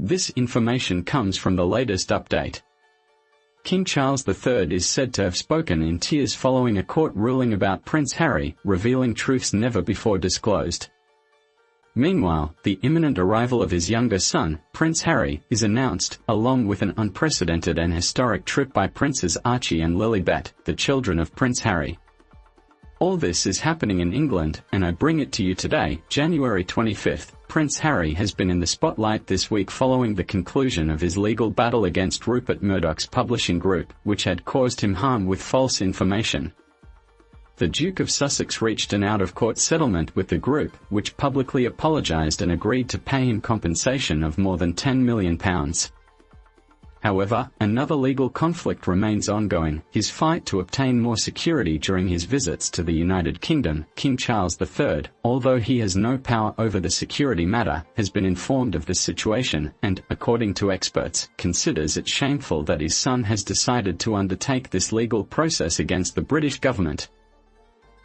This information comes from the latest update. King Charles III is said to have spoken in tears following a court ruling about Prince Harry, revealing truths never before disclosed. Meanwhile, the imminent arrival of his younger son, Prince Harry, is announced, along with an unprecedented and historic trip by Princes Archie and Lilibet, the children of Prince Harry. All this is happening in England, and I bring it to you today, January 25th. Prince Harry has been in the spotlight this week following the conclusion of his legal battle against Rupert Murdoch's publishing group, which had caused him harm with false information. The Duke of Sussex reached an out-of-court settlement with the group, which publicly apologised and agreed to pay him compensation of more than £10 million. However, another legal conflict remains ongoing: his fight to obtain more security during his visits to the United Kingdom. King Charles III, although he has no power over the security matter, has been informed of the situation and, according to experts, considers it shameful that his son has decided to undertake this legal process against the British government.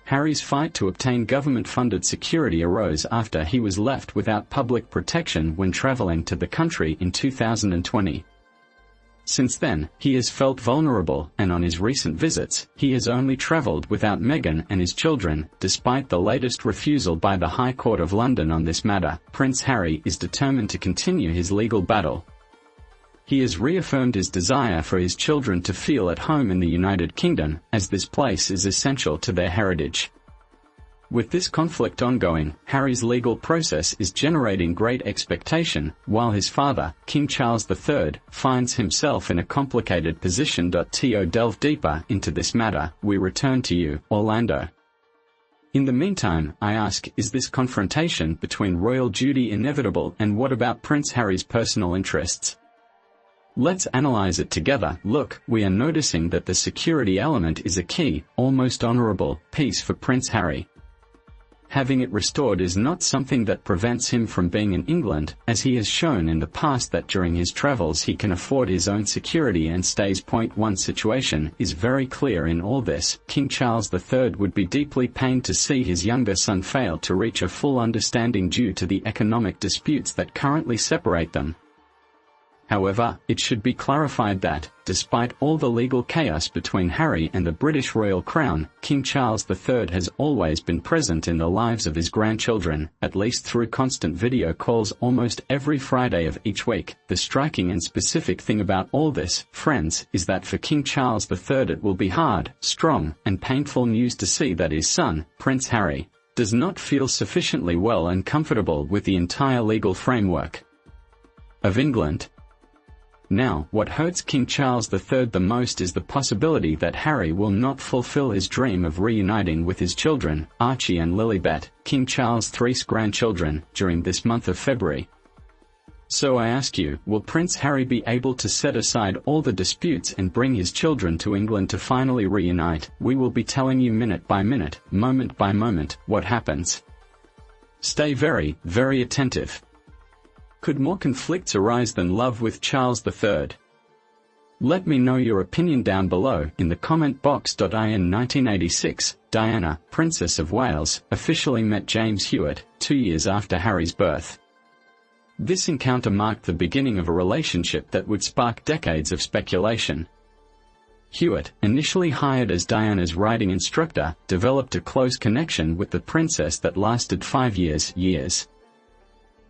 Harry's fight to obtain government-funded security arose after he was left without public protection when travelling to the country in 2020. Since then, he has felt vulnerable, and on his recent visits, he has only travelled without Meghan and his children. Despite the latest refusal by the High Court of London on this matter, Prince Harry is determined to continue his legal battle. He has reaffirmed his desire for his children to feel at home in the United Kingdom, as this place is essential to their heritage. With this conflict ongoing, Harry's legal process is generating great expectation, while his father, King Charles III, finds himself in a complicated position. To delve deeper into this matter, we return to you, Orlando. In the meantime, I ask, is this confrontation between royal duty inevitable, and what about Prince Harry's personal interests? Let's analyze it together. Look, we are noticing that the security element is a key, almost honorable, piece for Prince Harry. Having it restored is not something that prevents him from being in England, as he has shown in the past that during his travels he can afford his own security and stays. Point 1 situation is very clear in all this. King Charles III would be deeply pained to see his younger son fail to reach a full understanding due to the economic disputes that currently separate them. However, it should be clarified that, despite all the legal chaos between Harry and the British royal crown, King Charles III has always been present in the lives of his grandchildren, at least through constant video calls almost every Friday of each week. The striking and specific thing about all this, friends, is that for King Charles III it will be hard, strong, and painful news to see that his son, Prince Harry, does not feel sufficiently well and comfortable with the entire legal framework of England. Now, what hurts King Charles III the most is the possibility that Harry will not fulfill his dream of reuniting with his children, Archie and Lilibet, King Charles III's grandchildren, during this month of February. So I ask you, will Prince Harry be able to set aside all the disputes and bring his children to England to finally reunite? We will be telling you minute by minute, moment by moment, what happens. Stay very, very attentive. Could more conflicts arise than love with Charles III? Let me know your opinion down below in the comment box. In 1986, Diana, Princess of Wales, officially met James Hewitt, 2 years after Harry's birth. This encounter marked the beginning of a relationship that would spark decades of speculation. Hewitt, initially hired as Diana's riding instructor, developed a close connection with the princess that lasted 5 years.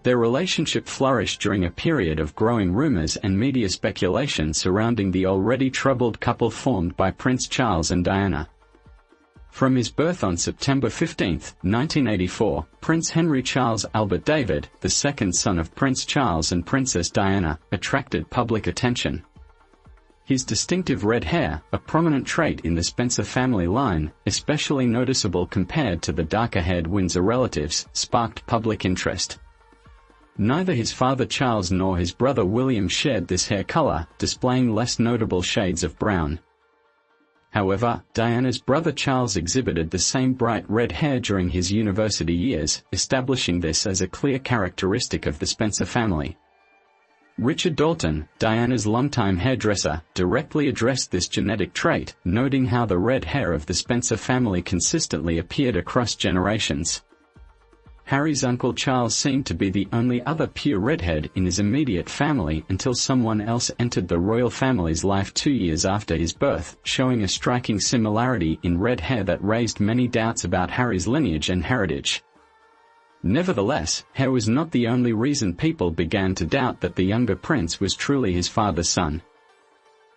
Their relationship flourished during a period of growing rumors and media speculation surrounding the already troubled couple formed by Prince Charles and Diana. From his birth on September 15, 1984, Prince Henry Charles Albert David, the second son of Prince Charles and Princess Diana, attracted public attention. His distinctive red hair, a prominent trait in the Spencer family line, especially noticeable compared to the darker-haired Windsor relatives, sparked public interest. Neither his father Charles nor his brother William shared this hair color, displaying less notable shades of brown. However, Diana's brother Charles exhibited the same bright red hair during his university years, establishing this as a clear characteristic of the Spencer family. Richard Dalton, Diana's longtime hairdresser, directly addressed this genetic trait, noting how the red hair of the Spencer family consistently appeared across generations. Harry's uncle Charles seemed to be the only other pure redhead in his immediate family until someone else entered the royal family's life 2 years after his birth, showing a striking similarity in red hair that raised many doubts about Harry's lineage and heritage. Nevertheless, hair was not the only reason people began to doubt that the younger prince was truly his father's son.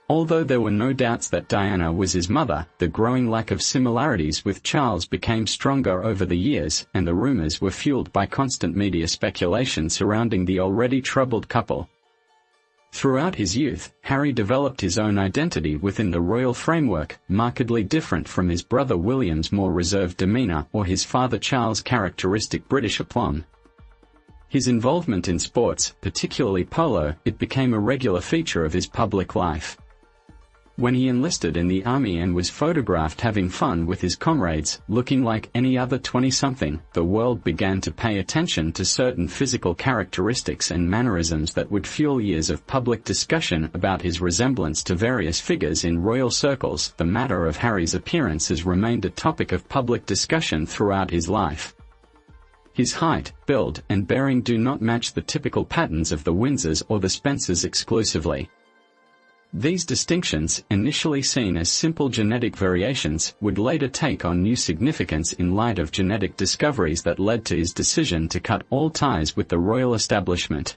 Although there were no doubts that Diana was his mother, the growing lack of similarities with Charles became stronger over the years, and the rumors were fueled by constant media speculation surrounding the already troubled couple. Throughout his youth, Harry developed his own identity within the royal framework, markedly different from his brother William's more reserved demeanor or his father Charles' characteristic British aplomb. His involvement in sports, particularly polo, it became a regular feature of his public life. When he enlisted in the army and was photographed having fun with his comrades, looking like any other 20-something, the world began to pay attention to certain physical characteristics and mannerisms that would fuel years of public discussion about his resemblance to various figures in royal circles. The matter of Harry's appearance has remained a topic of public discussion throughout his life. His height, build, and bearing do not match the typical patterns of the Windsors or the Spencers exclusively. These distinctions, initially seen as simple genetic variations, would later take on new significance in light of genetic discoveries that led to his decision to cut all ties with the royal establishment.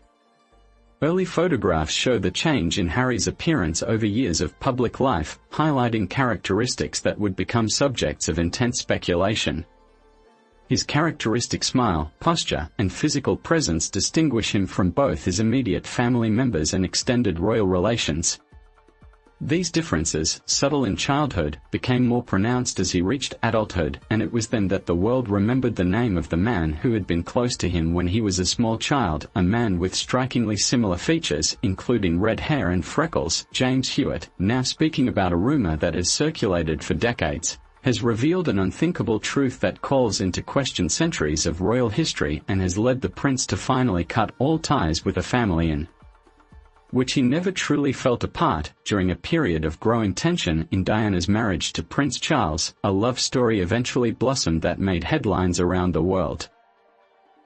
Early photographs show the change in Harry's appearance over years of public life, highlighting characteristics that would become subjects of intense speculation. His characteristic smile, posture, and physical presence distinguish him from both his immediate family members and extended royal relations. These differences, subtle in childhood, became more pronounced as he reached adulthood, and it was then that the world remembered the name of the man who had been close to him when he was a small child, a man with strikingly similar features, including red hair and freckles. James Hewitt, now speaking about a rumor that has circulated for decades, has revealed an unthinkable truth that calls into question centuries of royal history and has led the prince to finally cut all ties with a family in which he never truly felt a part. During a period of growing tension in Diana's marriage to Prince Charles, a love story eventually blossomed that made headlines around the world.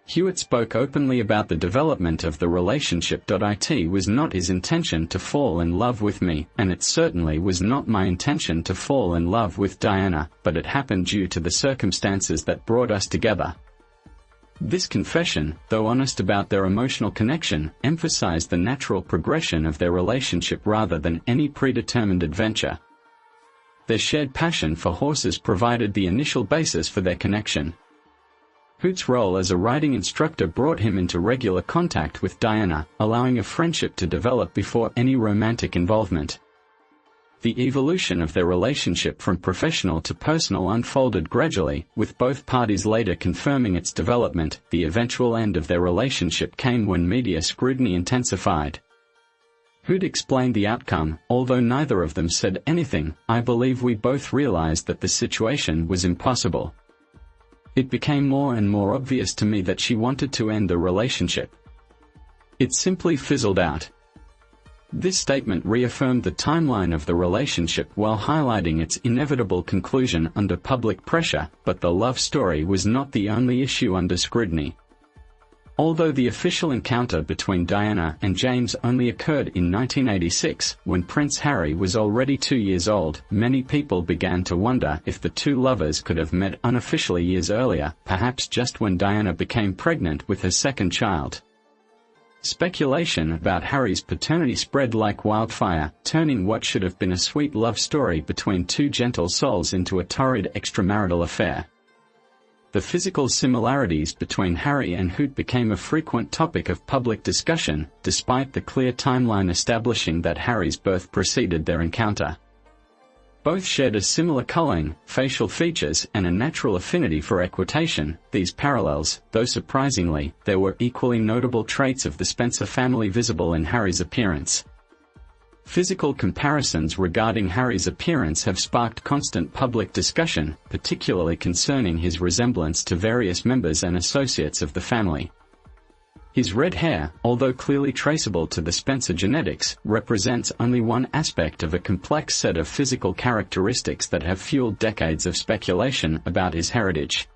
Hewitt spoke openly about the development of the relationship. It was not his intention to fall in love with me, and it certainly was not my intention to fall in love with Diana, but it happened due to the circumstances that brought us together. This confession, though honest about their emotional connection, emphasized the natural progression of their relationship rather than any predetermined adventure. Their shared passion for horses provided the initial basis for their connection. Hewitt's role as a riding instructor brought him into regular contact with Diana, allowing a friendship to develop before any romantic involvement. The evolution of their relationship from professional to personal unfolded gradually, with both parties later confirming its development. The eventual end of their relationship came when media scrutiny intensified. Hewitt explained the outcome. Although neither of them said anything, I believe we both realized that the situation was impossible. It became more and more obvious to me that she wanted to end the relationship. It simply fizzled out. This statement reaffirmed the timeline of the relationship while highlighting its inevitable conclusion under public pressure, but the love story was not the only issue under scrutiny. Although the official encounter between Diana and James only occurred in 1986, when Prince Harry was already 2 years old, many people began to wonder if the two lovers could have met unofficially years earlier, perhaps just when Diana became pregnant with her second child. Speculation about Harry's paternity spread like wildfire, turning what should have been a sweet love story between two gentle souls into a torrid extramarital affair. The physical similarities between Harry and Hewitt became a frequent topic of public discussion, despite the clear timeline establishing that Harry's birth preceded their encounter. Both shared a similar coloring, facial features, and a natural affinity for equitation. These parallels, though surprisingly, there were equally notable traits of the Spencer family visible in Harry's appearance. Physical comparisons regarding Harry's appearance have sparked constant public discussion, particularly concerning his resemblance to various members and associates of the family. His red hair, although clearly traceable to the Spencer genetics, represents only one aspect of a complex set of physical characteristics that have fueled decades of speculation about his heritage.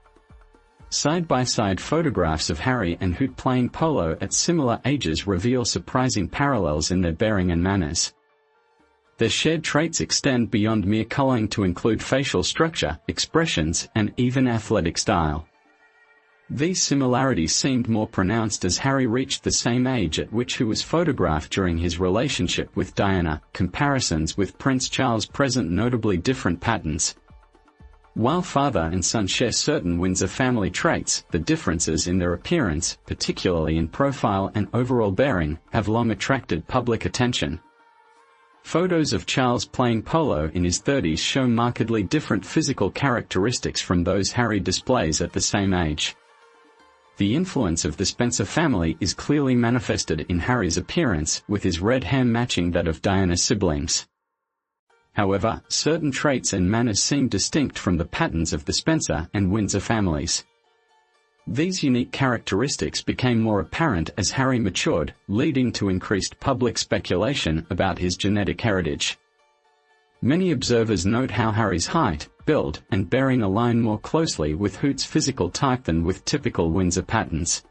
Side-by-side photographs of Harry and Hoot playing polo at similar ages reveal surprising parallels in their bearing and manners. Their shared traits extend beyond mere coloring to include facial structure, expressions, and even athletic style. These similarities seemed more pronounced as Harry reached the same age at which Hoot was photographed during his relationship with Diana. Comparisons with Prince Charles present notably different patterns. While father and son share certain Windsor family traits, the differences in their appearance, particularly in profile and overall bearing, have long attracted public attention. Photos of Charles playing polo in his 30s show markedly different physical characteristics from those Harry displays at the same age. The influence of the Spencer family is clearly manifested in Harry's appearance, with his red hair matching that of Diana's siblings. However, certain traits and manners seem distinct from the patterns of the Spencer and Windsor families. These unique characteristics became more apparent as Harry matured, leading to increased public speculation about his genetic heritage. Many observers note how Harry's height, build, and bearing align more closely with Hoot's physical type than with typical Windsor patterns.